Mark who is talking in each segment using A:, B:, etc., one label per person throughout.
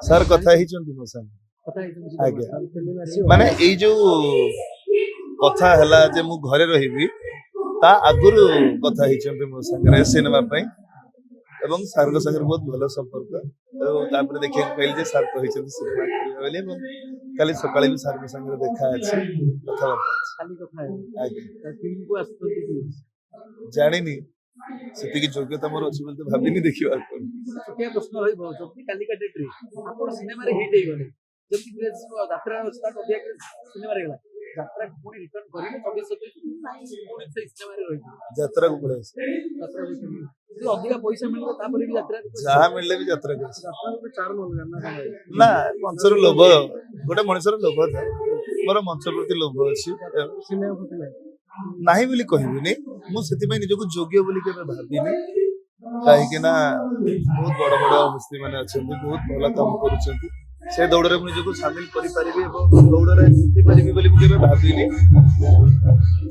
A: sir कथा ही चंदी मो संग आगे माने एई जो कथा हला जे मु घरे रहिबी ता आगुरु कथा ही चंदी मो संग रे सिनेमा पई एवं सर को संग बहुत भलो संपर्क और तापर देखि कहली जे सर कहि चंदी सिनेमा करियो बेले काली सकाळे भी सर को संग देखा अछि कथा
B: खाली कथा है
A: आगे
B: फिल्म को आसतो
A: जानिनी सेति की योग्यता मोर अछि बोलते भाबिनी देखिबा कोन
B: छोटिया प्रश्न रही बहुत जब काली का डेट रे आपण सिनेमा रे हिट हे गले जब की प्रेस यात्रा स्टार्ट हो गया सिनेमा रे गला यात्रा पुणी रिटर्न करिले 24 पुणी से सिनेमा रे रही
A: यात्रा को पड़े
B: यात्रा जो अधिक पैसा मिलबो तापर भी यात्रा
A: जहा मिलले भी यात्रा कर
B: यात्रा को चार्म अलगा
A: ना मंचर लोभ गोटे मनुष्यर लोभ था मोर मंच प्रति लोभ अछि
B: सिनेमा प्रति
A: नाही बोली कहबिनी मु सेति पई निजको योग्य बोली केबे भाबिनी काहे कि ना बहुत बड़ बड़ हस्ती माने अछंती बहुत भला काम करूछंती से दौड़रे मु निजको शामिल करि परिबे एवं दौड़रे जीति परिबे बोली केबे भाबिनी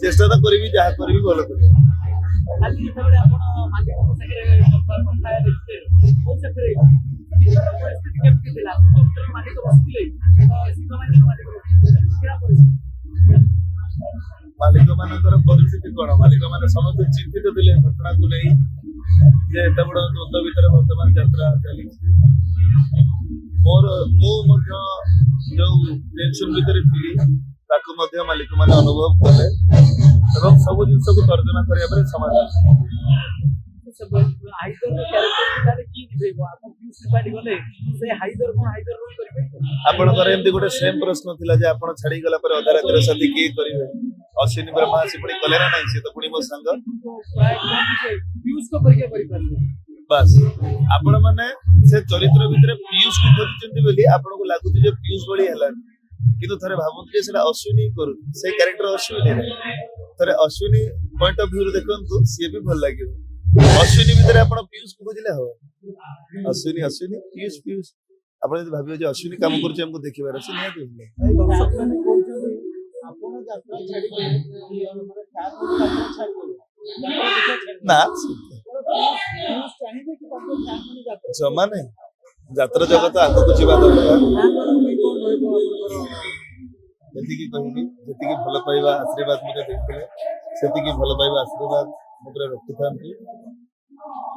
A: चेष्टा तो करबी जहा करबी भलो करबी
B: खाली जेतबे आपण मालिक को संगे कथा देखते ओ सफरे पिछला परिस्थिति केमति थिला डॉक्टर मालिक बसथिले सिनेमा मालिक केरा परिस्थिति
A: मालिक मानकर परिस्थिति कोन मालिक माने समस्त चिंतित दिले घटना को नहीं जे एत बड़ द्वंद्व भीतर वर्तमान यात्रा चली मोर मो मध्य जो टेंशन भीतर थी ताको मध्य मालिक माने अनुभव कले एवं सब जिंस को तर्जमा करिया पर समाधान
B: सब हाइदर कैरेक्टर तारे की दिबे आपण फ्यूज पार्टी गले से हाइदर कोन हाइदर रोल करिवे
A: आपण करे एमती गोटे सेम प्रश्न थिला जे आपण छाडी गला पर अधा रातिर साथी की करिवे अश्विनी ब्रह्मा से पड़ी कलेरा नहीं से तो पुणी मो संग
B: फ्यूज को परिके करि पारबे
A: बस आपण माने से चरित्र भीतर पीयूष को खोजचंती बोली आपण को लागु जे पीयूष बड़ी हला किंतु थरे भाबुत जे सेटा अश्विनी करू से कैरेक्टर अश्विनी रे थरे अश्विनी पॉइंट ऑफ व्यू रे देखंतु सी भी भल लागियो अश्विनी भीतर आपण पीयूष को खोजिले हो अश्विनी अश्विनी पीयूष पीयूष आपण जे भाबियो जे अश्विनी काम करू हमको देखिबार अछि नै
B: दर्शक आपण यात्रा छाडी माने ख्याल यात्रा छाडी
A: ना
B: फ्यूज चाहिए कि बात ख्याल माने यात्रा
A: जमा नहीं यात्रा जगत आगो को जीवा दरकार जति की कहबी जति की भल पाइबा आशीर्वाद मते देखले सेति की भल पाइबा आशीर्वाद मते रखिथांती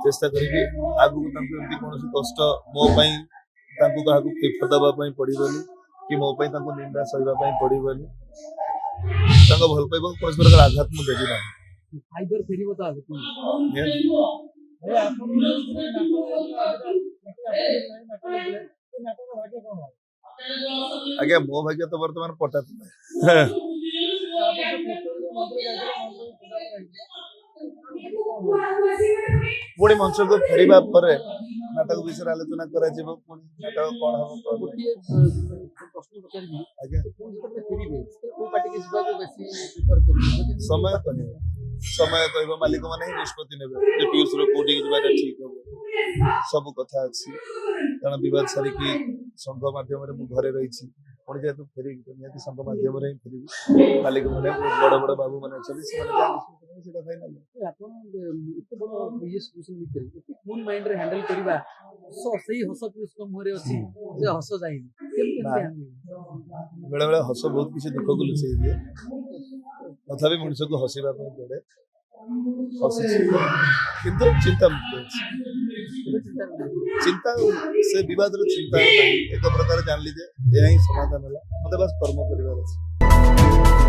A: चेष्टा करिबी आगु तांको एमती कोनोसी कष्ट मो पई तांको काहाकु टिप दबा पई पड़िबोनी कि मो पई तांको निंदा सहिबा पई पड़िबोनी तांको भल पाइबा कोनोसी प्रकार आघात मु देबी ना
B: हाइदर फेरिबो त आगु ए आपण
A: आगे मो भाग्य तो वर्तमान पटा पुणी मंच को फेरिबा पर नाटक विषय आलोचना करा जेबो पुणी नाटक कोन हो
B: प्रश्न पचारबी
A: आगे
B: कोन जते फेरिबे को पार्टी के सिबा को बेसी प्रिफर करिबे
A: समय कहबो मालिक माने ही निष्पत्ति नेबे जे पीयूष रो कोडी के बारे ठीक हो सब कथा अछि कारण विवाद सारी की संघ माध्यम रे मु घरे रही छी पुणी जे तू फेरि नियति संघ माध्यम रे फेरि मालिक माने बड़ बड़ बाबू माने चली से माने जा सेटा फाइनल
B: आपण इते बड़ ये सोशल मीडिया कोन माइंड रे हैंडल करबा सो सही हस पीयूष को मोरे अछि जे हस जाई केम
A: बेले बेले हस बहुत किसी दुख को लुचै दिए तथापि मनुष्य को हसीबा पड़े हसी किंतु चिंता मुक्त चिंता से विवाद चिंता एक प्रकार जान लीजिए यही समाधान है मतलब बस कर्म कर